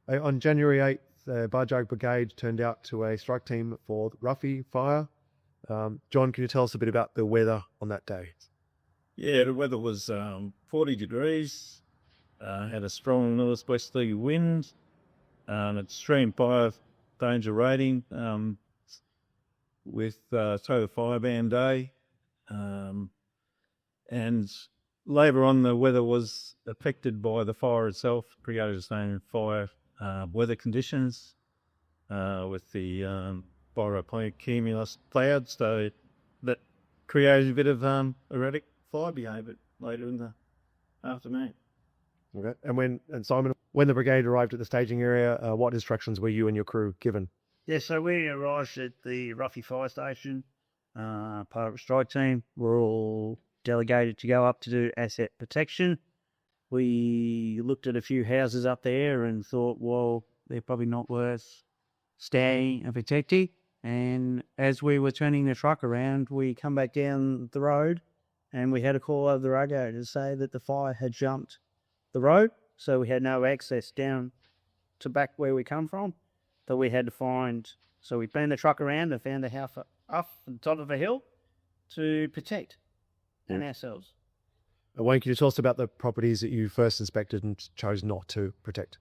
On January 8th, the Barjog Brigade turned out to a strike team for Ruffy fire. John, can you tell us a bit about the weather on that day? Yeah, the weather was 40 degrees, had a strong northwesterly wind, extreme fire danger rating, with total fire ban day. And later on, the weather was affected by the fire itself, created its own fire weather conditions with the cumulus clouds, so that created a bit of erratic fire behaviour later in the afternoon. Okay. And Simon, when the brigade arrived at the staging area, what instructions were you and your crew given? Yeah, so we arrived at the Ruffy fire station, part of a strike team. We're all delegated to go up to do asset protection. We looked at a few houses up there and thought, well, they're probably not worth staying and protecting. And as we were turning the truck around, we come back down the road and we had a call over the radio to say that the fire had jumped the road, so we had no access down to back where we come from. That we had to find, so we turned the truck around and found a house up on top of a hill to protect and ourselves. Wayne, can you tell us about the properties that you first inspected and chose not to protect?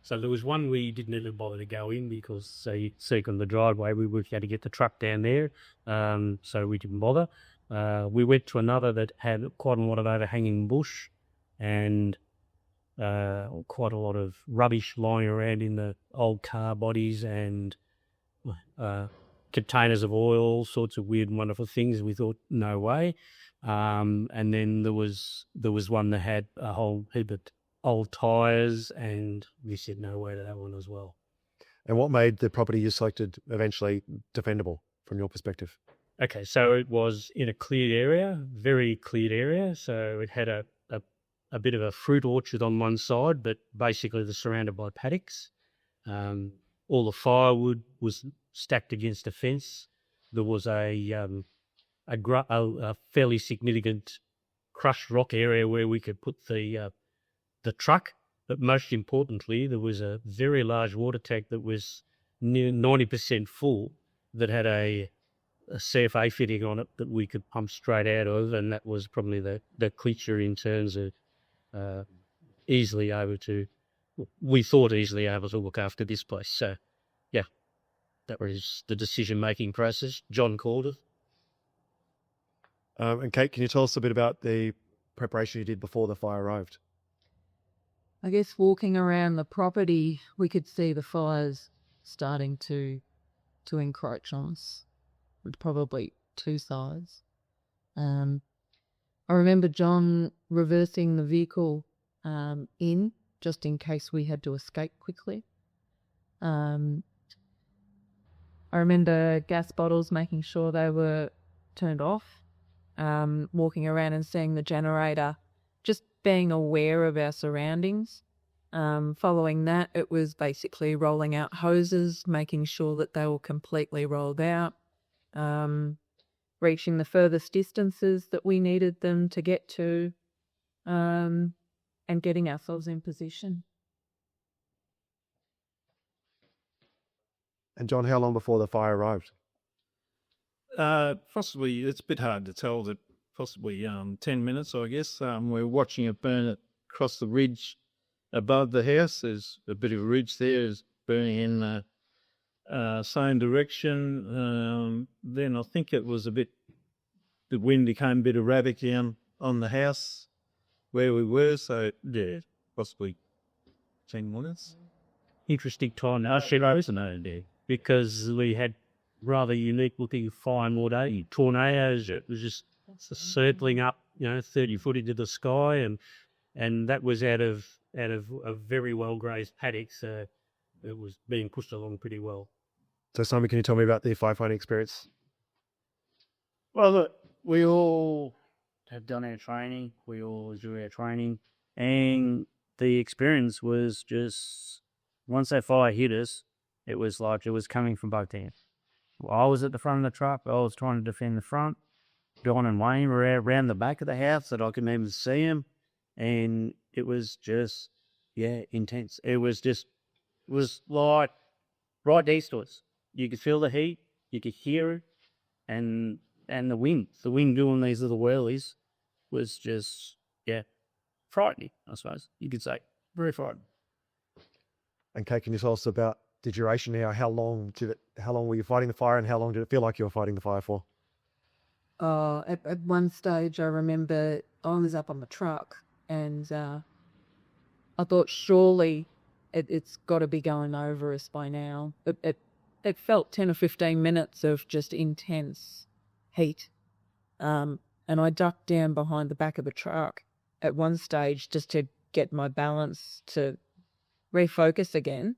So there was one we didn't even bother to go in because on the driveway we were going to get the truck down there, so we didn't bother. We went to another that had quite a lot of overhanging bush and quite a lot of rubbish lying around in the old car bodies and containers of oil, all sorts of weird and wonderful things. We thought, no way. And then there was one that had a whole heap of old tyres, and we said no way to that one as well. And what made the property you selected eventually defendable from your perspective? Okay, so it was in a cleared area, very cleared area. So it had a bit of a fruit orchard on one side, but basically they're surrounded by paddocks. All the firewood was stacked against a fence. There was a fairly significant crushed rock area where we could put the truck. But most importantly, there was a very large water tank that was near 90% full that had a CFA fitting on it that we could pump straight out of, and that was probably the clincher in terms of easily able to look after this place. So, yeah, that was the decision-making process. John called it. And Kate, can you tell us a bit about the preparation you did before the fire arrived? I guess walking around the property, we could see the fires starting to encroach on us, with probably two sides. I remember John reversing the vehicle in, just in case we had to escape quickly. I remember gas bottles, making sure they were turned off, walking around and seeing the generator, just being aware of our surroundings. Following that, it was basically rolling out hoses, making sure that they were completely rolled out, reaching the furthest distances that we needed them to get to, and getting ourselves in position. And John, how long before the fire arrived? Possibly, it's a bit hard to tell, that possibly 10 minutes, I guess. We're watching it burn across the ridge above the house. There's a bit of a ridge there, it's burning in the same direction. Then I think it was the wind became a bit erratic down on the house where we were, so yeah, possibly 10 minutes. Interesting time now, isn't it? Because we had rather unique looking fire more day, tornadoes. It was just circling up, 30 foot into the sky, and that was out of a very well grazed paddock, so it was being pushed along pretty well. So Simon, can you tell me about the firefighting experience? Well, look, we all have done our training. We all do our training, and the experience was just, once that fire hit us, it was like it was coming from both ends. I was at the front of the truck. I was trying to defend the front. John and Wayne were around the back of the house that I couldn't even see them. And it was just, intense. It was just was like right next to us. You could feel the heat, you could hear it, and the wind. The wind doing these little whirlies was just, frightening, I suppose you could say. Very frightening. And Kate, can you tell us about the duration here? How long were you fighting the fire, and how long did it feel like you were fighting the fire for? At one stage, I remember I was up on the truck, and I thought surely it's got to be going over us by now. It felt 10 or 15 minutes of just intense heat. And I ducked down behind the back of the truck at one stage just to get my balance to refocus again.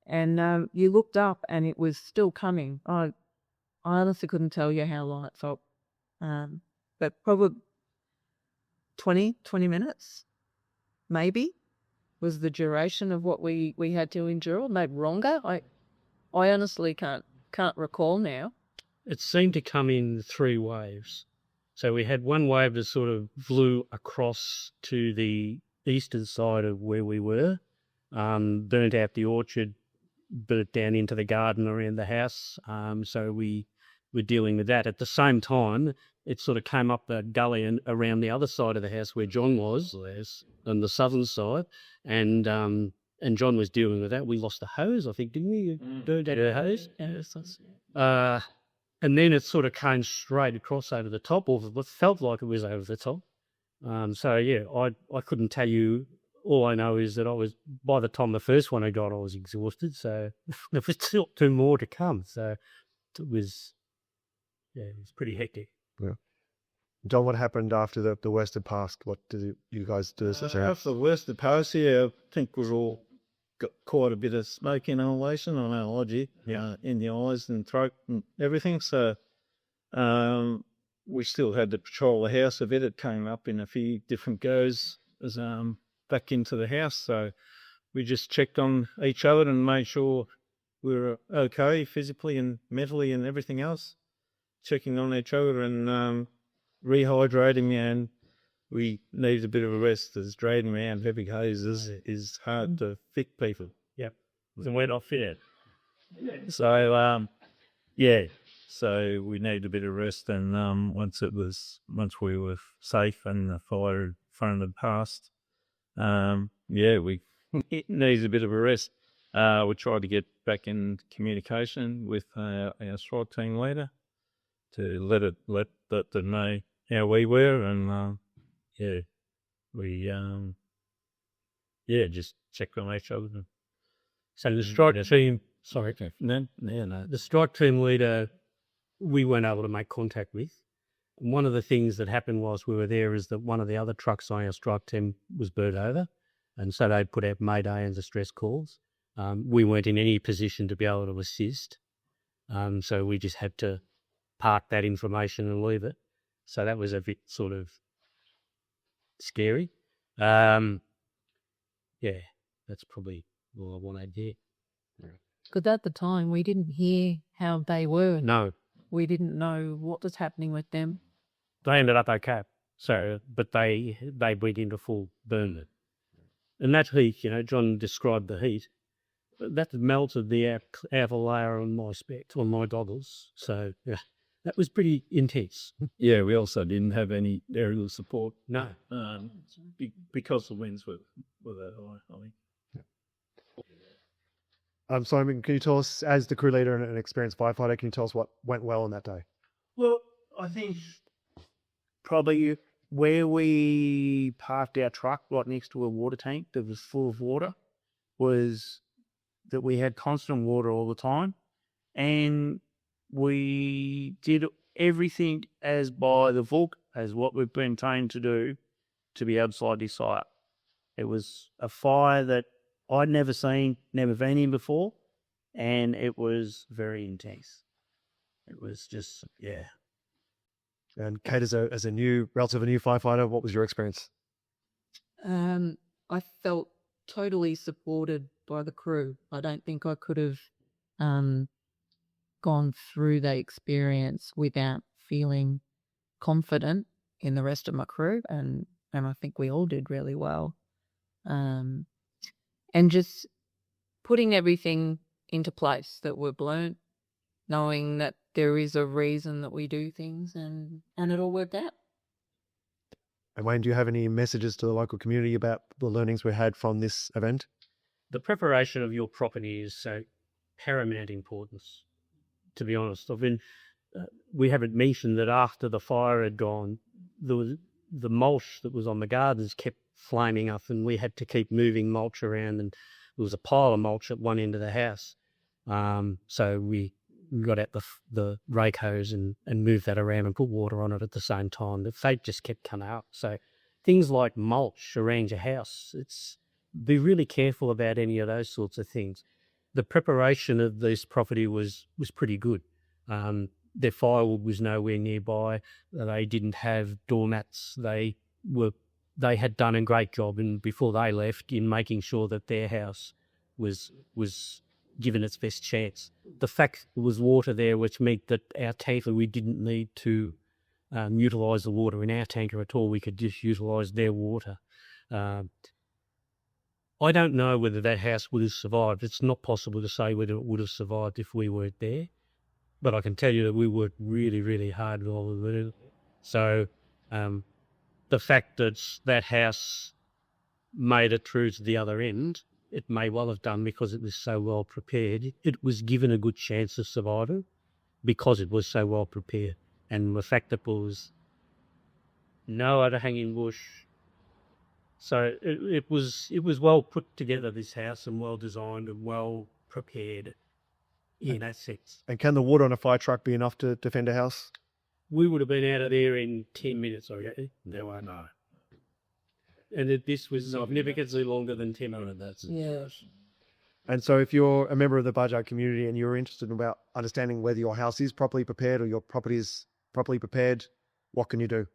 And you looked up and it was still coming. I honestly couldn't tell you how long it felt. But probably 20 minutes, maybe, was the duration of what we had to endure. Maybe longer. I honestly can't recall now. It seemed to come in 3 waves. So we had one wave that sort of blew across to the eastern side of where we were, burnt out the orchard, burnt down into the garden around the house. So we were dealing with that. At the same time, it sort of came up the gully and around the other side of the house where John was, on the southern side, and John was dealing with that. We lost the hose, I think, didn't we? The hose. And then it sort of came straight across over the top, or it felt like it was over the top. I couldn't tell you. All I know is that by the time the first one I got, I was exhausted. So there was still 2 more to come. So it was pretty hectic. Yeah. John, what happened after the worst had passed? What did you guys do? After the worst had passed, I think we all got quite a bit of smoke inhalation on our lodgy, in the eyes and throat and everything. So we still had to patrol the house a bit. It came up in a few different goes as back into the house. So we just checked on each other and made sure we were okay physically and mentally and everything else. Checking on each other and rehydrating, and we needed a bit of a rest, as dragging around heavy hoses is hard to fit people. Yep. And we're not fit. So, so we needed a bit of rest, and once we were safe and the fire front had passed, we needed a bit of a rest. We tried to get back in communication with our strike team leader to let them know how we were, and we just checked on each other. So the strike team, the strike team leader, we weren't able to make contact with. And one of the things that happened whilst we were there is that one of the other trucks on our strike team was burnt over, and so they put out mayday and distress calls. We weren't in any position to be able to assist, so we just had to park that information and leave it. So that was a bit sort of scary. That's probably all I want to add there. Because at the time, we didn't hear how they were. No. We didn't know what was happening with them. They ended up okay. But they went into full burn. And that heat, John described the heat. That melted the outer layer on my specs, on my goggles. So, that was pretty intense. Yeah, we also didn't have any aerial support. No. Because the winds were that high, I think. Simon, can you tell us, as the crew leader and an experienced firefighter, can you tell us what went well on that day? Well, I think probably where we parked our truck right next to a water tank that was full of water was that we had constant water all the time, and we did everything as by the book, as what we've been trained to do, to be able to slide this fire. It was a fire that I'd never seen, never been in before, and it was very intense. It was just, And Kate, as a relatively new firefighter, what was your experience? I felt totally supported by the crew. I don't think I could have gone through the experience without feeling confident in the rest of my crew, and I think we all did really well. And just putting everything into place that we've learnt, knowing that there is a reason that we do things, and it all worked out. And Wayne, do you have any messages to the local community about the learnings we had from this event? The preparation of your property is so paramount importance, to be honest. We haven't mentioned that after the fire had gone, the mulch that was on the gardens kept flaming up, and we had to keep moving mulch around, and there was a pile of mulch at one end of the house. So we got out the rake hose and moved that around and put water on it at the same time. The fate just kept coming up. So things like mulch around your house, be really careful about any of those sorts of things. The preparation of this property was pretty good. Their firewood was nowhere nearby. They didn't have doormats. They had done a great job, and before they left, in making sure that their house was given its best chance. The fact there was water there, which meant that our tanker, we didn't need to utilise the water in our tanker at all. We could just utilise their water. I don't know whether that house would have survived. It's not possible to say whether it would have survived if we weren't there. But I can tell you that we worked really, really hard with all of it. So the fact that that house made it through to the other end, it may well have done because it was so well prepared. It was given a good chance of surviving because it was so well prepared. And the fact that there was no overhanging bush. So it was well put together, this house, and well designed and well prepared in that sense. And can the water on a fire truck be enough to defend a house? We would have been out of there in 10 minutes, I reckon. No, I know. And this was significantly longer than 10 minutes. Yeah. And so if you're a member of the Bajaj community and you're interested in about understanding whether your house is properly prepared or your property is properly prepared, what can you do?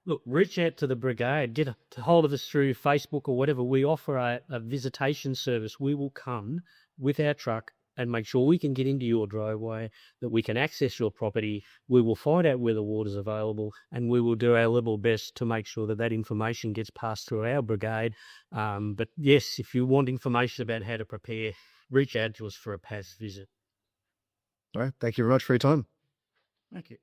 Look, reach out to the brigade, get a hold of us through Facebook or whatever. We offer a visitation service. We will come with our truck and make sure we can get into your driveway, that we can access your property. We will find out where the water's available, and we will do our level best to make sure that that information gets passed through our brigade. But yes, if you want information about how to prepare, reach out to us for a PAS visit. All right. Thank you very much for your time. Thank you.